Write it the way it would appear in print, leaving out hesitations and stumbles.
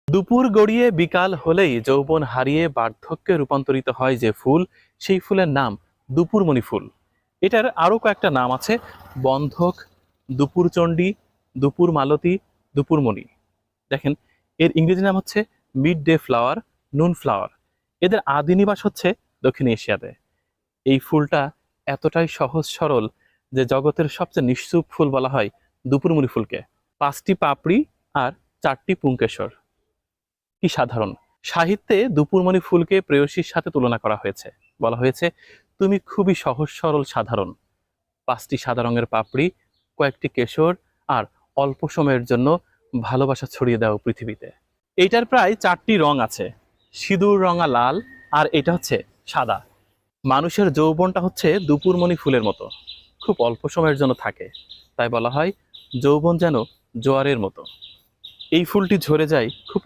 দুপুর গড়িয়ে বিকাল হলেই যৌবন হারিয়ে বার্ধক্যে রূপান্তরিত হয় যে ফুল, সেই ফুলের নাম দুপুরমণি ফুল। এটার আরো কয়েকটা নাম আছে: বন্ধক, দুপুরচণ্ডী, দুপুর মালতী, দুপুরমণি। দেখেন, এর ইংরেজি নাম হচ্ছে মিড ডে ফ্লাওয়ার, নুন ফ্লাওয়ার। এদের আদি নিবাস হচ্ছে দক্ষিণ এশিয়াতে। এই ফুলটা এতটাই সহজ সরল যে জগতের সবচেয়ে নিশ্চুপ ফুল বলা হয় দুপুরমণি ফুলকে। 5টি পাপড়ি আর 4টি পুংকেশর। কি সাধারণ! সাহিত্যে দুপুরমণি ফুলকে প্রেয়সীর সাথে তুলনা করা হয়েছে। বলা হয়েছে, তুমি খুবই সহজ সরল সাধারণ, 5টি সাদা রঙের পাপড়ি, কয়েকটি কেশর, আর অল্প সময়ের জন্য ভালোবাসা ছড়িয়ে দাও পৃথিবীতে। এইটার প্রায় 4টি রং আছে: সিঁদুর রঙা লাল, আর এটা হচ্ছে সাদা। মানুষের যৌবনটা হচ্ছে দুপুরমণি ফুলের মতো, খুব অল্প সময়ের জন্য থাকে। তাই বলা হয় যৌবন যেন জোয়ারের মতো। এই ফুলটি ঝরে যায় খুব